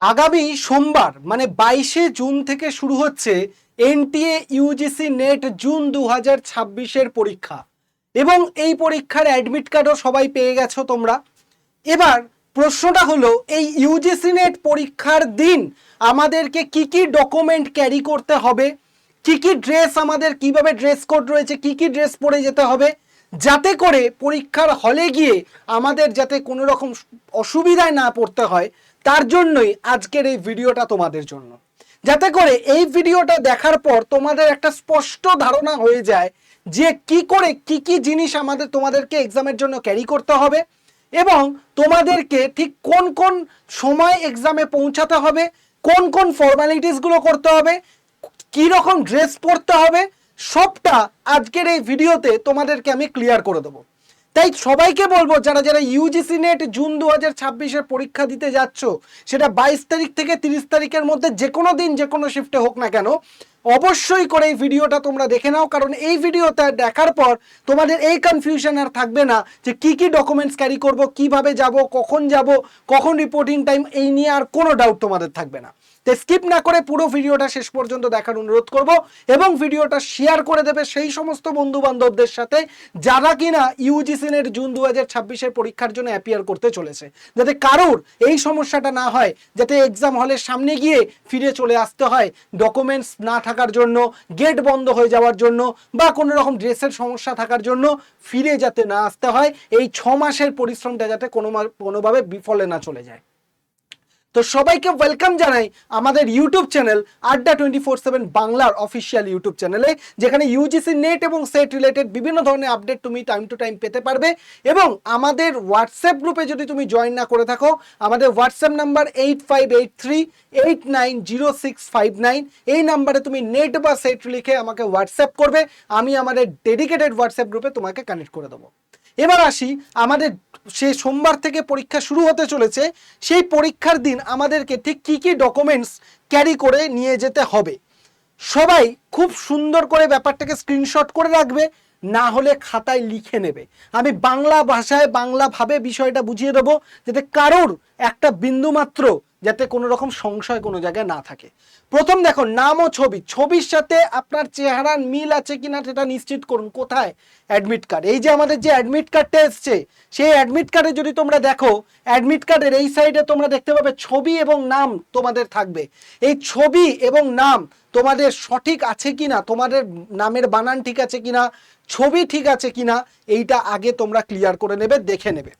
আগামী সোমবার মানে 22শে জুন থেকে শুরু হচ্ছে এনটিএ ইউজিসি নেট জুন 2026-এর পরীক্ষা এবং এই পরীক্ষার অ্যাডমিট কার্ডও সবাই পেয়ে গেছো তোমরা। এবার প্রশ্নটা হলো, এই ইউজিসি নেট পরীক্ষার দিন আমাদেরকে কি কি ডকুমেন্ট ক্যারি করতে হবে, কি কি ড্রেস, আমাদের কিভাবে ড্রেস কোড রয়েছে, কি কি ড্রেস পরে যেতে হবে, যাতে করে পরীক্ষার হলে গিয়ে আমাদের যাতে কোনো রকম অসুবিধায় না পড়তে হয়। তার জন্যই আজকের এই ভিডিওটা তোমাদের জন্য, যাতে করে এই ভিডিওটা দেখার পর তোমাদের একটা স্পষ্ট ধারণা হয়ে যায় যে কি করে কি কি জিনিস তোমাদেরকে এক্সামের জন্য ক্যারি করতে হবে এবং তোমাদেরকে ঠিক কোন কোন সময় এক্সামে পৌঁছাতে হবে, কোন কোন ফর্মালিটিসগুলো করতে হবে, কি রকম ড্রেস পরতে হবে, সবটা আজকের এই ভিডিওতে তোমাদেরকে আমি ক্লিয়ার করে দেবো। তাই সবাইকে বলবো, যারা যারা ইউজিসি নেট জুন 2026-এর পরীক্ষা দিতে যাচ্ছ, সেটা 22 তারিখ থেকে 30 তারিখের মধ্যে যে কোনো দিন যে কোনো শিফটে হোক না কেন, অবশ্যই করে এই ভিডিওটা তোমরা দেখে নাও। কারণ এই ভিডিওটা দেখার পর তোমাদের এই কনফিউশন আর থাকবে না যে কি কি ডকুমেন্টস ক্যারি করব, কিভাবে যাব, কখন রিপোর্টিং টাইম, এই নিয়ে আর কোনো ডাউট তোমাদের থাকবে না। তো স্কিপ না করে পুরো ভিডিওটা শেষ পর্যন্ত দেখার অনুরোধ করব এবং ভিডিওটা শেয়ার করে দেবে সেই সমস্ত বন্ধু বান্ধবদের সাথে যারা কিনা ইউজিসি নেট জুন 2026-এর পরীক্ষার জন্য অ্যাপিয়ার করতে চলেছে, যাতে কারোর এই সমস্যাটা না হয়, যাতে এক্সাম হলের সামনে গিয়ে ফিরে চলে আসতে হয় ডকুমেন্টস না থাকার জন্য, গেট বন্ধ হয়ে যাওয়ার জন্য বা কোনো রকম ড্রেসের সমস্যা থাকার জন্য ফিরে যাতে না আসতে হয়। এই 6 মাসের পরিশ্রমটা যাতে কোনোভাবে বিফলে না চলে যায়। তো সবাইকে ওয়েলকাম জানাই আমাদের ইউটিউব চ্যানেল আড্ডা 24/7 বাংলার অফিসিয়াল ইউটিউব চ্যানেলে, যেখানে ইউজিসি নেট এবং সেট রিলেটেড বিভিন্ন ধরনের আপডেট তুমি টাইম টু টাইম পেতে পারবে। এবং আমাদের হোয়াটসঅ্যাপ গ্রুপে যদি তুমি জয়েন না করে থাকো, আমাদের হোয়াটসঅ্যাপ নাম্বার 8583890659, এই নাম্বারে তুমি নেট বা সেট লিখে আমাকে হোয়াটসঅ্যাপ করবে, আমি আমাদের ডেডিকেটেড হোয়াটসঅ্যাপ গ্রুপে তোমাকে কানেক্ট করে দেবো। এবার আসি, আমাদের সে সোমবার থেকে পরীক্ষা শুরু হতে চলেছে, সেই পরীক্ষার দিন আমাদেরকে ঠিক কি কি ডকুমেন্টস ক্যারি করে নিয়ে যেতে হবে। সবাই খুব সুন্দর করে ব্যাপারটাকে স্ক্রিনশট করে রাখবে, না হলে খাতায় লিখে নেবে। আমি বাংলা ভাষায় বাংলাভাবে বিষয়টা বুঝিয়ে দেবো, যাতে কারোর একটা বিন্দু মাত্র যাতে কোনো রকম সংশয় কোনো জায়গায় না থাকে। প্রথম দেখো, নাম ও ছবি, ছবির সাথে আপনার চেহারার মিল আছে কিনা সেটা নিশ্চিত করুন। কোথায়? Admit card. এই যে আমাদের যে অ্যাডমিট কার্ডটা এসছে, সেই অ্যাডমিট কার্ডে যদি তোমরা দেখো, অ্যাডমিট কার্ডের এই সাইডে তোমরা দেখতে পাবে ছবি এবং নাম তোমাদের থাকবে। এই ছবি এবং নাম তোমাদের সঠিক আছে কিনা, তোমাদের নামের বানান ঠিক আছে কিনা, ছবি ঠিক আছে কিনা, এইটা আগে তোমরা ক্লিয়ার করে নেবে, দেখে নেবে।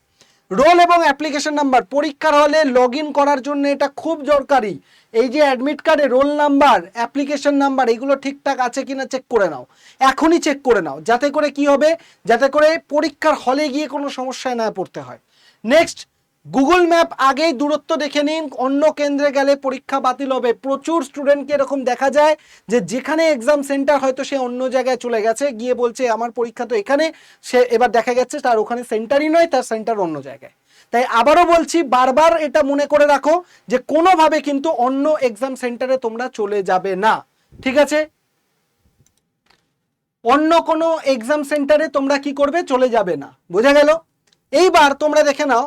রোল এবং অ্যাপ্লিকেশন নাম্বার, পরীক্ষার হলে লগ ইন করার জন্য এটা খুব দরকারি। এই যে অ্যাডমিট কার্ডে রোল নাম্বার, অ্যাপ্লিকেশন নাম্বার, এগুলো ঠিকঠাক আছে কিনা চেক করে নাও, এখনই চেক করে নাও, যাতে করে কি হবে, যাতে করে পরীক্ষার হলে গিয়ে কোনো সমস্যায় না পড়তে হয়। নেক্সট, গুগল ম্যাপ আগেই দূরত্ব দেখে নিন, অন্য কেন্দ্রে গেলে পরীক্ষা বাতিল হবে। প্রচুর স্টুডেন্টকে এরকম দেখা যায় যে যেখানে এক্সাম সেন্টার হয়তো সে অন্য জায়গায় চলে গেছে, গিয়ে বলছে আমার পরীক্ষা তো এখানে, সে এবার দেখা গেছে তার ওখানে সেন্টারই নয়, তার সেন্টার অন্য জায়গায়। তাই আবারও বলছি, বারবার এটা মনে করে রাখো যে কোনোভাবে কিন্তু অন্য এক্সাম সেন্টারে তোমরা চলে যাবে না, ঠিক আছে? অন্য কোনো এক্সাম সেন্টারে তোমরা কি করবে, চলে যাবে না, বোঝা গেল? এইবার তোমরা দেখে নাও,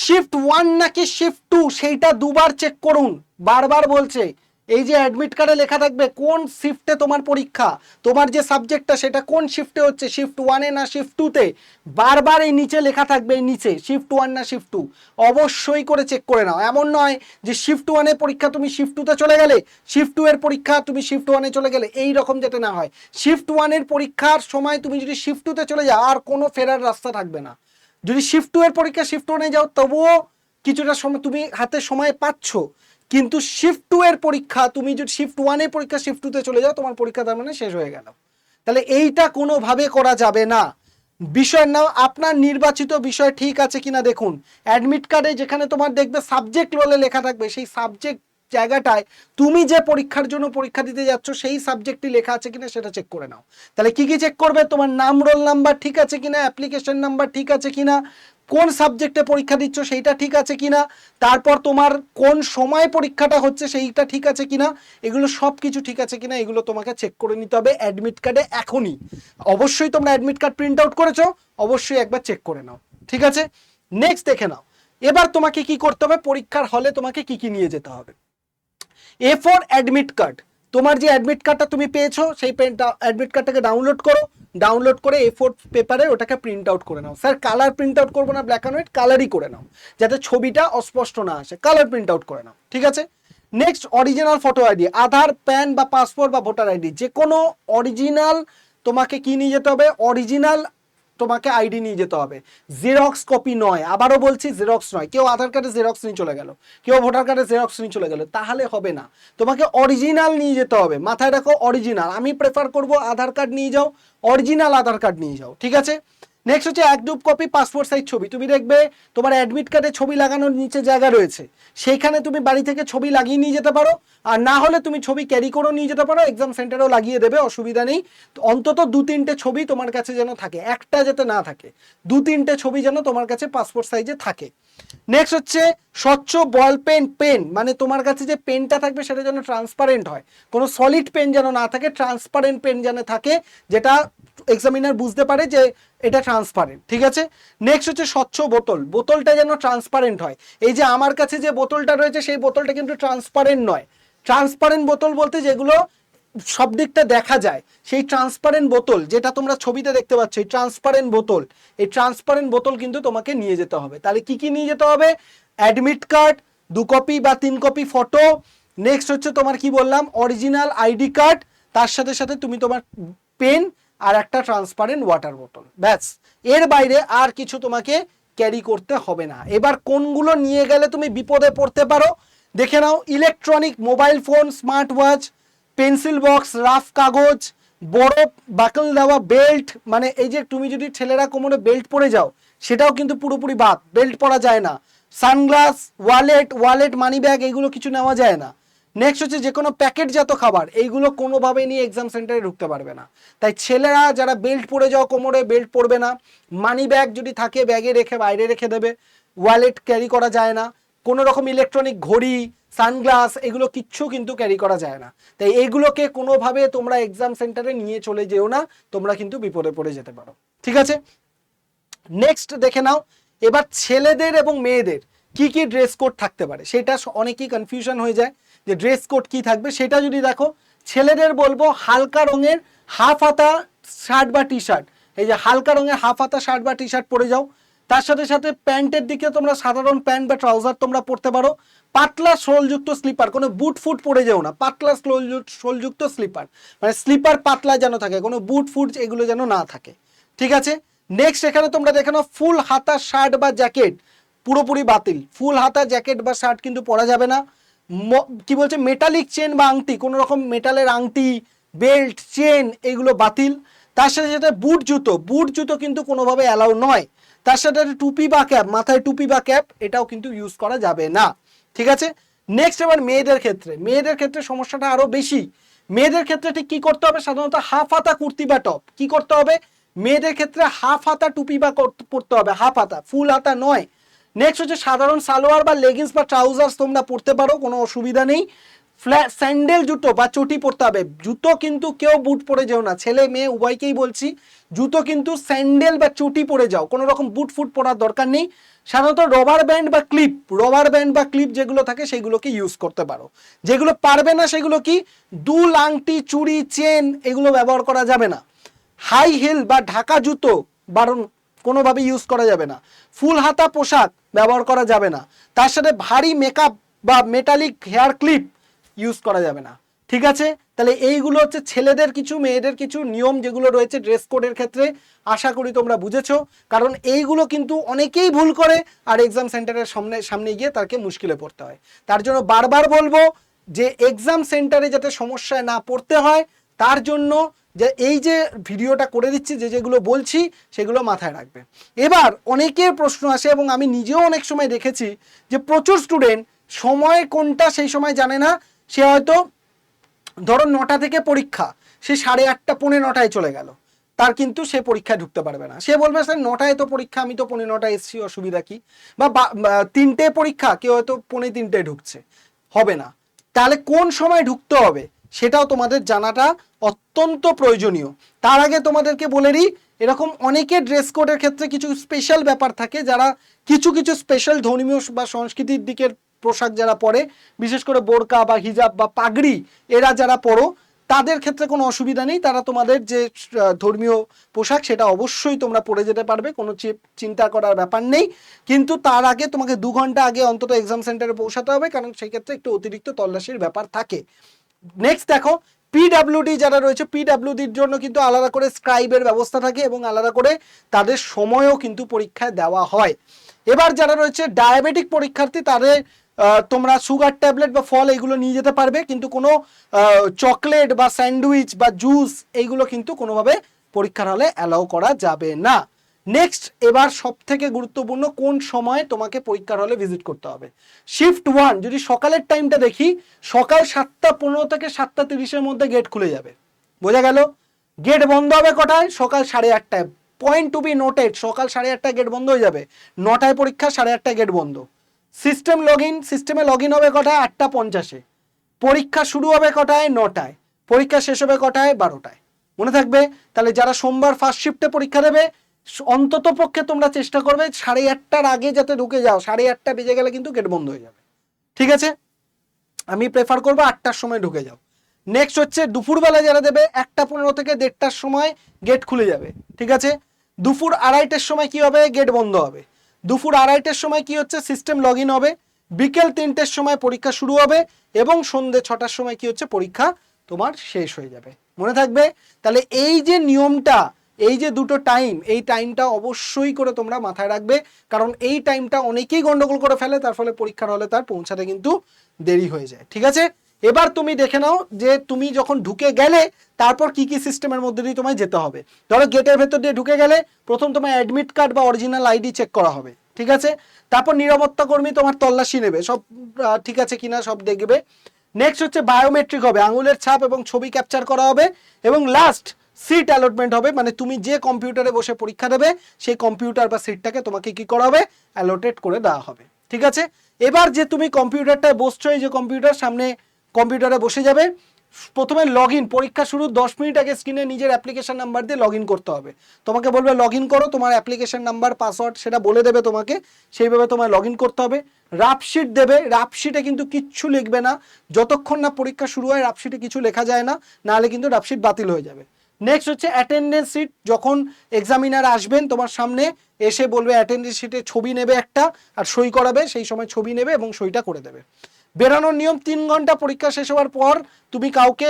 শিফট 1 নাকি শিফট 2 সেইটা দুবার চেক করুন। বারবার বলছে, এই যে অ্যাডমিট কার্ডে লেখা থাকবে কোন শিফটে তোমার পরীক্ষা, তোমার যে সাবজেক্টটা সেটা কোন শিফটে হচ্ছে, শিফট 1-এ না শিফট 2-তে, বারবার এই নিচে লেখা থাকবে, এই নিচে শিফট 1 না শিফট 2, অবশ্যই করে চেক করে নাও। এমন নয় যে শিফট 1-এ পরীক্ষা তুমি শিফট 2-তে চলে গেলে, শিফট 2-এর পরীক্ষা তুমি শিফট 1-এ চলে গেলে, এই রকম যাতে না হয়। শিফট 1-এর পরীক্ষার সময় তুমি যদি শিফট 2-তে চলে যাও, আর কোনো ফেরার রাস্তা থাকবে না। যদি শিফট 2-এর পরীক্ষা শিফট 1-এ যাও, তবুও কিছুটা সময় তুমি হাতে সময় পাচ্ছ, কিন্তু শিফট 2-এর পরীক্ষা তুমি যদি শিফট 1-এর পরীক্ষা শিফট 2-তে চলে যাও, তোমার পরীক্ষা তার মানে শেষ হয়ে গেল। তাহলে এইটা কোনোভাবে করা যাবে না। বিষয় নাও, আপনার নির্বাচিত বিষয় ঠিক আছে কিনা দেখুন। অ্যাডমিট কার্ডে যেখানে তোমার দেখবে সাবজেক্ট রোলে লেখা থাকবে, সেই সাবজেক্ট জায়গাটায় তুমি যে পরীক্ষার জন্য পরীক্ষা দিতে যাচ্ছ সেই সাবজেক্টটি লেখা আছে কিনা সেটা চেক করে নাও। তাহলে কি কি চেক করবে, তোমার নাম, রোল নাম্বার ঠিক আছে কিনা, অ্যাপ্লিকেশন নাম্বার ঠিক আছে কিনা, কোন সাবজেক্টে পরীক্ষা দিচ্ছ সেইটা ঠিক আছে কিনা, তারপর তোমার কোন সময় পরীক্ষাটা হচ্ছে সেইটা ঠিক আছে কিনা, এগুলো সব কিছু ঠিক আছে কিনা, এগুলো তোমাকে চেক করে নিতে হবে অ্যাডমিট কার্ডে এখনই। অবশ্যই তোমরা অ্যাডমিট কার্ড প্রিন্ট আউট করেছো, অবশ্যই একবার চেক করে নাও, ঠিক আছে? নেক্সট দেখে নাও, এবার তোমাকে কি করতে হবে, পরীক্ষার হলে তোমাকে কি কি নিয়ে যেতে হবে। A4 অ্যাডমিট কার্ড, তোমার যে অ্যাডমিট কার্ডটা তুমি পেয়েছো সেই অ্যাডমিট কার্ডটাকে ডাউনলোড করো, ডাউনলোড করে A4 পেপারে ওটাকে প্রিন্ট আউট করে নাও। স্যার কালার প্রিন্ট আউট করবো না, ব্ল্যাক অ্যান্ড হোয়াইট, কালারই করে নাও যাতে ছবিটা অস্পষ্ট না আসে, কালার প্রিন্ট আউট করে নাও, ঠিক আছে। নেক্সট অরিজিনাল ফটো আইডি, আধার, প্যান বা পাসপোর্ট বা ভোটার আইডি, যে কোনো অরিজিনাল তোমাকে কি নিয়ে যেতে হবে, অরিজিনাল তোমাকে আইডি নিয়ে যেতে হবে, জেরক্স কপি নয়। আবারও বলছি জেরক্স নয়। কেউ আধার কার্ডে জেরক্স নিয়ে চলে গেল, কেউ ভোটার কার্ডে জেরক্স নিয়ে চলে গেল, তাহলে হবে না, তোমাকে অরিজিনাল নিয়ে যেতে হবে। মাথায় রাখো অরিজিনাল, আমি প্রেফার করব আধার কার্ড নিয়ে যাও, অরিজিনাল আধার কার্ড নিয়ে যাও, ঠিক আছে। নেক্সট হচ্ছে 1/2 কপি পাসপোর্ট সাইজ ছবি। তুমি দেখবে তোমার অ্যাডমিট কার্ডে ছবি লাগানোর নিচে জায়গা রয়েছে, সেইখানে তুমি বাড়ি থেকে ছবি লাগিয়ে নিয়ে যেতে পারো, আর না হলে তুমি ছবি ক্যারি করেও নিয়ে যেতে পারো, এক্সাম সেন্টারেও লাগিয়ে দেবে, অসুবিধা নেই। অন্তত 2-3টে ছবি তোমার কাছে যেন থাকে, একটা যাতে না থাকে, 2-3টে ছবি যেন তোমার কাছে পাসপোর্ট সাইজে থাকে। নেক্সট হচ্ছে স্বচ্ছ বল পেন, পেন মানে তোমার কাছে যে পেনটা থাকবে সেটা যেন ট্রান্সপারেন্ট হয়, কোনো সলিড পেন যেন না থাকে, ট্রান্সপারেন্ট পেন যেন থাকে, যেটা এক্সামিনার বুঝতে পারে যে এটা ট্রান্সপারেন্ট, ঠিক আছে। নেক্সট হচ্ছে স্বচ্ছ বোতল, বোতলটা যেন ট্রান্সপারেন্ট হয়। এই যে আমার কাছে যে বোতলটা রয়েছে সেই বোতলটা কিন্তু ট্রান্সপারেন্ট নয়। ট্রান্সপারেন্ট বোতল বলতে যেগুলো সব দিকটা দেখা যায়, সেই ট্রান্সপারেন্ট বোতল যেটা তোমরা ছবিতে দেখতে পাচ্ছ, এই ট্রান্সপারেন্ট বোতল, এই ট্রান্সপারেন্ট বোতল কিন্তু তোমাকে নিয়ে যেতে হবে। তাহলে কি কি নিয়ে যেতে হবে, অ্যাডমিট কার্ড 2 কপি বা 3 কপি ফটো, নেক্সট হচ্ছে তোমার কি বললাম অরিজিনাল আইডি কার্ড, তার সাথে সাথে তুমি তোমার পেন আর একটা ট্রান্সপারেন্ট ওয়াটার বোতল, ব্যাস। এর বাইরে আর কিছু তোমাকে ক্যারি করতে হবে না। এবার কোনগুলো নিয়ে গেলে তুমি বিপদে পড়তে পারো দেখে নাও। Electronic mobile phone, smart watch, pencil box, rough কাগজ, বড় বাকল দেওয়া বেল্ট, মানে এই যে তুমি যদি ছেলেরা কোমরে বেল্ট পরে যাও সেটাও কিন্তু পুরোপুরি বাদ, বেল্ট পরা যায় না। সানগ্লাস, ওয়ালেট, মানি ব্যাগ, এইগুলো কিছু নেওয়া যায় না। নেক্সট হচ্ছে যে কোনো প্যাকেটজাত খাবার, এইগুলো কোনোভাবে নিয়ে এক্সাম সেন্টারে ঢুকতে পারবে না। তাই ছেলেরা যারা বেল্ট পরে যাও কোমরে বেল্ট পরবে না, মানি ব্যাগ যদি থাকে ব্যাগে রেখে বাইরে রেখে দেবে, ওয়ালেট ক্যারি করা যায় না, কোনো রকম ইলেকট্রনিক ঘড়ি, সানগ্লাস, এগুলো কিচ্ছু কিন্তু ক্যারি করা যায় না। তাই এইগুলোকে কোনোভাবে তোমরা এক্সাম সেন্টারে নিয়ে চলে যেও না, তোমরা কিন্তু বিপদে পড়ে যেতে পারো, ঠিক আছে। নেক্সট দেখে নাও এবার ছেলেদের এবং মেয়েদের কি কি ড্রেস কোড থাকতে পারে, সেটা অনেকেই কনফিউশন হয়ে যায় যে ড্রেস কোড কি থাকবে। সেটা যদি দেখো, ছেলেদের বলবো হালকা রঙের হাফ হাতা শার্ট বা টি শার্ট, এই যে হালকা রঙের হাফ হাতা শার্ট বা টি শার্ট পরে যাও। তার সাথে সাথে প্যান্টের দিকে তোমরা সাধারণ প্যান্ট বা ট্রাউজার তোমরা পরতে পারো। পাতলা সোলযুক্ত স্লিপার, কোনো বুট ফুট পরে যেও না, পাতলা সোলযুক্ত স্লিপার, মানে স্লিপার পাতলা যেন থাকে, কোনো বুট ফুট এগুলো যেন না থাকে, ঠিক আছে। নেক্সট এখানে তোমরা দেখে নাও ফুল হাতা শার্ট বা জ্যাকেট পুরোপুরি বাতিল, ফুল হাতা জ্যাকেট বা শার্ট কিন্তু পরা যাবে না। কি বলছে মেটালিক চেন বা আংটি, কোনো রকম মেটালের আংটি, বেল্ট, চেন, এগুলো বাতিল। তার সাথে সাথে বুট জুতো কিন্তু কোনোভাবে অ্যালাউ নয়। তার সাথে টুপি বা ক্যাপ, মাথায় টুপি বা ক্যাপ, এটাও কিন্তু ইউজ করা যাবে না, ঠিক আছে। নেক্সট এবার মেয়েদের ক্ষেত্রে সমস্যাটা আরো বেশি। মেয়েদের ক্ষেত্রে ঠিক কি করতে হবে, সাধারণত হাফ হাতা কুর্তি বা টপ, কি করতে হবে মেয়েদের ক্ষেত্রে হাফ হাতা টুপি বা পরতে হবে, হাফ হাতা, ফুল হাতা নয়। নেক্সট হচ্ছে সাধারণ সালোয়ার বা লেগিংস বা ট্রাউজার্স তোমরা পরতে পারো, কোনো অসুবিধা নেই। স্যান্ডেল জুতো বা চটি পরতে হবে, জুতো কিন্তু কেউ বুট পরে যেও না, ছেলে মেয়ে উভয়কেই বলছি, জুতো কিন্তু স্যান্ডেল বা চটি পরে যাও, কোনো রকম বুট ফুট পরার দরকার নেই। সাধারণত রবার ব্যান্ড বা ক্লিপ যেগুলো থাকে সেগুলোকে ইউজ করতে পারো। যেগুলো পারবে না সেগুলো কি, দুল, আংটি, চুড়ি, চেন, এগুলো ব্যবহার করা যাবে না। হাই হিল বা ঢাকা জুতো বারণ, কোনোভাবে ইউজ করা যাবে না। ফুল হাতা পোশাক ব্যবহার করা যাবে না। তার সাথে ভারী মেকআপ বা মেটালিক হেয়ার ক্লিপ ইউজ করা যাবে না, ঠিক আছে। তাহলে এইগুলো হচ্ছে ছেলেদের কিছু, মেয়েদের কিছু নিয়ম যেগুলো রয়েছে ড্রেস কোডের ক্ষেত্রে। আশা করি তোমরা বুঝেছো, কারণ এইগুলো কিন্তু অনেকেই ভুল করে আর এক্সাম সেন্টারের সামনে গিয়ে তাকে মুশকিলে পড়তে হয়। তার জন্য বারবার বলবো যে এক্সাম সেন্টারে যাতে সমস্যায় না পড়তে হয়, তার জন্য যে এই যে ভিডিওটা করে দিচ্ছি, যেগুলো বলছি সেগুলো মাথায় রাখবে। এবার অনেকের প্রশ্ন আসে এবং আমি নিজেও অনেক সময় দেখেছি যে প্রচুর স্টুডেন্ট সময় কোনটা সেই সময় জানে না। সে হয়তো ধরো 9টা থেকে পরীক্ষা, সে 8:30 পৌনে 9টায় চলে গেল, তার কিন্তু সে পরীক্ষায় ঢুকতে পারবে না। সে বলবে স্যার 9টায় তো পরীক্ষা, আমি তো পৌনে 9টায় এসেছি, অসুবিধা কি, বা 3টে পরীক্ষা, কেউ হয়তো পৌনে 3টায় ঢুকছে, হবে না। তাহলে কোন সময় ঢুকতে হবে সেটাও তোমাদের জানাটা অত্যন্ত প্রয়োজনীয়। তার আগে তোমাদেরকে বলে দিই, এরকম অনেকে ড্রেস কোডের ক্ষেত্রে কিছু স্পেশাল ব্যাপার থাকে, যারা কিছু কিছু স্পেশাল ধর্মীয় বা সংস্কৃতির দিকের পোশাক যারা পরে, বিশেষ করে বোরকা বা হিজাব বা পাগড়ি এরা যারা পরো, তাদের ক্ষেত্রে কোনো অসুবিধা নেই। তারা তোমাদের যে ধর্মীয় পোশাক সেটা অবশ্যই তোমরা পরে যেতে পারবে, কোনো চিন্তা করার ব্যাপার নেই। কিন্তু তার আগে তোমাকে 2 ঘন্টা আগে অন্তত এক্সাম সেন্টারে পৌঁছাতে হবে, কারণ সেই ক্ষেত্রে একটু অতিরিক্ত তল্লাশির ব্যাপার থাকে। নেক্সট দেখো, পিডাব্লিউডি যারা রয়েছে, পিডাব্লিউডির জন্য কিন্তু আলাদা করে স্ক্রাইবের ব্যবস্থা থাকে এবং আলাদা করে তাদের সময়ও কিন্তু পরীক্ষায় দেওয়া হয়। এবার যারা রয়েছে ডায়াবেটিক পরীক্ষার্থী, তাদের তোমরা সুগার ট্যাবলেট বা ফল এইগুলো নিয়ে যেতে পারবে, কিন্তু কোনো চকলেট বা স্যান্ডউইচ বা জুস এইগুলো কিন্তু কোনোভাবে পরীক্ষার হলে অ্যালাউ করা যাবে না। নেক্সট, এবার সব থেকে গুরুত্বপূর্ণ, কোন সময় তোমাকে পরীক্ষার হলে ভিজিট করতে হবে। শিফট 1 যদি সকালের টাইমটা দেখি, সকাল 7:15 থেকে 7:30-এর মধ্যে গেট খুলে যাবে। বোঝা গেল? গেট বন্ধ হবে কটায়? সকাল 8:30টায়। পয়েন্ট টু বি নোটেড, সকাল 8:30টায় গেট বন্ধ হয়ে যাবে, 9টায় পরীক্ষা, 8:30টায় গেট বন্ধ। সিস্টেমে লগ ইন হবে কটায়? 8:50-এ। পরীক্ষা শুরু হবে কটায়? 9টায়। পরীক্ষা শেষ হবে কটায়? 12টায়। মনে থাকবে? তাহলে যারা সোমবার ফার্স্ট শিফটে পরীক্ষা দেবে, অন্তত পক্ষে তোমরা চেষ্টা করবে 8:30টার আগে যাতে ঢুকে যাও। 8:30টা বেজে গেলে কিন্তু গেট বন্ধ হয়ে যাবে। ঠিক আছে? আমি প্রেফার করবো 8টার সময় ঢুকে যাও। নেক্সট হচ্ছে দুপুরবেলা যারা দেবে, 1:15 থেকে 1:30টার সময় গেট খুলে যাবে। ঠিক আছে? দুপুর 2:30টার সময় কি হবে? গেট বন্ধ হবে। দুপুর 2:30টার সময় কি হচ্ছে? সিস্টেম লগ ইন হবে। বিকেল 3টের সময় পরীক্ষা শুরু হবে এবং সন্ধ্যে 6টার সময় কি হচ্ছে? পরীক্ষা তোমার শেষ হয়ে যাবে। মনে থাকবে? তাহলে এই যে নিয়মটা, এই যে দুটো টাইম, এই টাইমটা অবশ্যই করে তোমরা মাথায় রাখবে, কারণ এই টাইমটা অনেকেই গন্ডগোল করে ফেলে, তার ফলে পরীক্ষার হলে তার পৌঁছাতে কিন্তু দেরি হয়ে যায়। ঠিক আছে? এবার তুমি দেখে নাও যে তুমি যখন ঢুকে গেলে তারপর কি কি সিস্টেমের মধ্যে দিয়ে তোমায় যেতে হবে। ধরো গেটের ভেতর দিয়ে ঢুকে গেলে প্রথম তোমার অ্যাডমিট কার্ড বা অরিজিনাল আইডি চেক করা হবে। ঠিক আছে? তারপর নিরাপত্তা কর্মী তোমার তল্লাশি নেবে, সব ঠিক আছে কিনা সব দেখবে। নেক্সট হচ্ছে বায়োমেট্রিক হবে, আঙুলের ছাপ এবং ছবি ক্যাপচার করা হবে। এবং লাস্ট সিট অ্যালটমেন্ট হবে, মানে তুমি যে কম্পিউটারে বসে পরীক্ষা দেবে সেই কম্পিউটার বা সিটটাকে তোমাকে কি করা হবে? অ্যালোটেট করে দেওয়া হবে। ঠিক আছে? এবার যে তুমি কম্পিউটারটায় বসছো, এই যে কম্পিউটার সামনে কম্পিউটারে বসে যাবে, প্রথমে লগ ইন, পরীক্ষা শুরু 10 মিনিট আগে স্ক্রিনে নিজের অ্যাপ্লিকেশন নাম্বার দিয়ে লগ ইন করতে হবে। তোমাকে বলবে লগ ইন করো, তোমার অ্যাপ্লিকেশন নাম্বার পাসওয়ার্ড সেটা বলে দেবে তোমাকে, সেইভাবে তোমায় লগ ইন করতে হবে। রাফশিট দেবে, রাফশিটে কিন্তু কিচ্ছু লিখবে না যতক্ষণ না পরীক্ষা শুরু হয়। রাফশিটে কিছু লেখা যায় না, নাহলে কিন্তু রাফশিট বাতিল হয়ে যাবে। নেক্সট হচ্ছে অ্যাটেন্ডেন্স শিট, যখন এক্সামিনার আসবেন তোমার সামনে এসে বলবে অ্যাটেন্ডেন্স শিটে ছবি নেবে একটা আর সই করাবে, সেই সময় ছবি নেবে এবং সইটা করে দেবে। বেরোনোর নিয়ম, 3 ঘন্টা পরীক্ষা শেষ হওয়ার পর তুমি কাউকে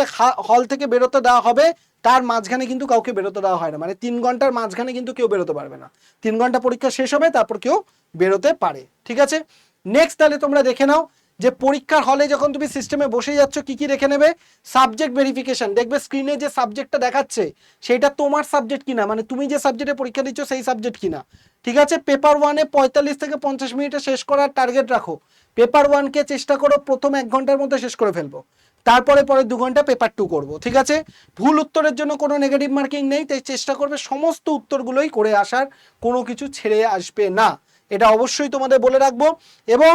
হল থেকে বেরোতে দেওয়া হবে, তার মাঝখানে কিন্তু কাউকে বেরোতে দেওয়া হয় না, মানে 3 ঘন্টার মাঝখানে কিন্তু কেউ বেরোতে পারবে না। 3 ঘন্টা পরীক্ষা শেষ হবে, তারপর কেউ বেরোতে পারে। ঠিক আছে? নেক্সট তাহলে তোমরা দেখে নাও যে পরীক্ষার হলে যখন তুমি সিস্টেমে বসে যাচ্ছ কি কি রেখে নেবে। সাবজেক্ট ভেরিফিকেশন, দেখবে স্ক্রিনে যে সাবজেক্টটা দেখাচ্ছে সেটা তোমার সাবজেক্ট কিনা, মানে তুমি যে সাবজেক্টে পরীক্ষা দিচ্ছ সেই সাবজেক্ট কিনা। ঠিক আছে? পেপার 1-এ 45 থেকে 50 মিনিটে শেষ করার টার্গেট রাখো। পেপার 1কে চেষ্টা করো প্রথম 1 ঘন্টার মধ্যে শেষ করে ফেলবো, তারপরে 2 ঘন্টা পেপার 2 করবো। ঠিক আছে? ভুল উত্তরের জন্য কোনো নেগেটিভ মার্কিং নেই, তাই চেষ্টা করবে সমস্ত উত্তরগুলোই করে আসার, কোনো কিছু ছেড়ে আসবে না, এটা অবশ্যই তোমাদের বলে রাখবো। এবং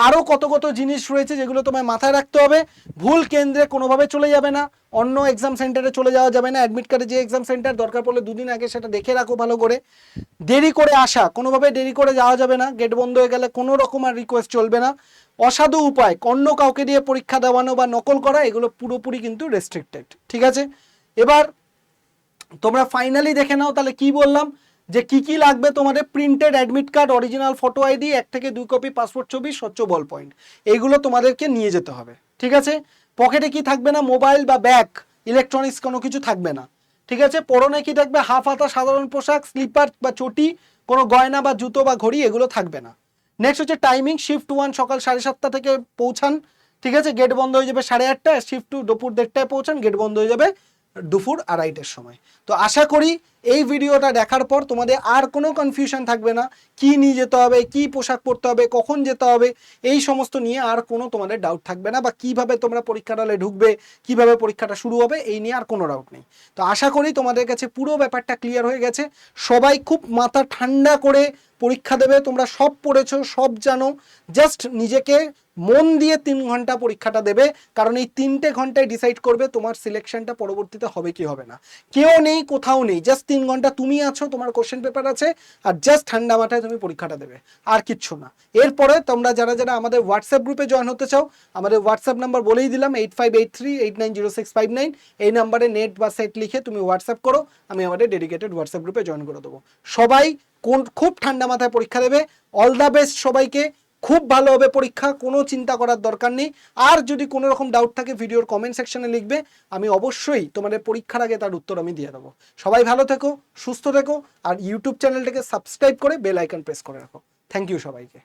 আরও কত কত জিনিস রয়েছে যেগুলো তোমায় মাথায় রাখতে হবে। ভুল কেন্দ্রে কোনোভাবে চলে যাবে না, অন্য এক্সাম সেন্টারে চলে যাওয়া যাবে না। অ্যাডমিট কার্ডে যে এক্সাম সেন্টার, দরকার পড়লে 2 দিন আগে সেটা দেখে রাখো ভালো করে। দেরি করে আসা, কোনোভাবে দেরি করে যাওয়া যাবে না, গেট বন্ধ হয়ে গেলে কোনো রকম আর রিকোয়েস্ট চলবে না। অসাধু উপায়, অন্য কাউকে দিয়ে পরীক্ষা দেওয়ানো বা নকল করা, এগুলো পুরোপুরি কিন্তু রেস্ট্রিক্টেড। ঠিক আছে? এবার তোমরা ফাইনালি দেখে নাও তাহলে কি বললাম, যে কি কি লাগবে তোমাদের। Printed admit card, original photo ID, 1 থেকে 2 কপি পাসপোর্ট ছবি, স্বচ্ছ বল পয়েন্ট, এইগুলো তোমাদেরকে নিয়ে যেতে হবে। ঠিক আছে? পকেটে কি থাকবে না? মোবাইল বা ব্যাগ, ইলেকট্রনিক্স কোনো কিছু থাকবে না। ঠিক আছে? পরনে কি থাকবে? হাফ হাতা সাধারণ পোশাক, স্লিপার বা চটি, কোনো গয়না বা জুতো বা ঘড়ি এগুলো থাকবে না। নেক্সট হচ্ছে টাইমিং, শিফট 1 সকাল 7:30 থেকে পৌঁছান। ঠিক আছে? গেট বন্ধ হয়ে যাবে 8:30টায়। শিফট 2 দুপুর 1:30টায় পৌঁছান, গেট বন্ধ হয়ে যাবে দুপুর 2:30টার সময়। তো আশা করি এই ভিডিওটা দেখার পর তোমাদের আর কোনো কনফিউশন থাকবে না, কি নিয়ে যেতে হবে, কি পোশাক পরতে হবে, কখন যেতে হবে, এই সমস্ত নিয়ে আর কোনো তোমাদের ডাউট থাকবে না, বা কিভাবে তোমরা পরীক্ষার হলে ঢুকবে, কিভাবে পরীক্ষাটা শুরু হবে, এই নিয়ে আর কোনো ডাউট নেই। তো আশা করি তোমাদের কাছে পুরো ব্যাপারটা ক্লিয়ার হয়ে গেছে। সবাই খুব মাথা ঠান্ডা করে পরীক্ষা দেবে, তোমরা সব পড়েছো, সব জানো, জাস্ট নিজেকে মন দিয়ে 3 ঘন্টা পরীক্ষাটা দেবে, কারণ এই 3টে ঘন্টায় ডিসাইড করবে তোমার সিলেকশনটা পরবর্তীতে হবে কি হবে না। কেউ নেই, কোথাও নেই, জাস্ট 3 ঘন্টা তুমি আছো, তোমার কোশ্চেন পেপার আছে, আর জাস্ট ঠান্ডা মাথায় তুমি পরীক্ষাটা দেবে, আর কিচ্ছু না। এরপরে তোমরা যারা যারা আমাদের হোয়াটসঅ্যাপ গ্রুপে জয়েন হতে চাও, আমাদের হোয়াটসঅ্যাপ নাম্বার বলেই দিলাম 8583890659। এই নাম্বারে নেট বা সেট লিখে তুমি হোয়াটসঅ্যাপ করো, আমি আমাদের ডেডিকেটেড হোয়াটসঅ্যাপ গ্রুপে জয়েন করে দেবো। সবাই খুব ঠান্ডা মাথায় পরীক্ষা দেবে। অল দ্য বেস্ট সবাইকে, খুব ভালো হবে পরীক্ষা, কোনো চিন্তা করার দরকার নেই। আর যদি কোনো রকম ডাউট থাকে ভিডিওর কমেন্ট সেকশনে লিখবে, আমি অবশ্যই তোমাদের পরীক্ষার আগে তার উত্তর আমি দিয়ে দেবো। সবাই ভালো থেকো, সুস্থ থেকো, আর ইউটিউব চ্যানেলটাকে সাবস্ক্রাইব করে বেল আইকন প্রেস করে রাখো। থ্যাংক ইউ সবাইকে।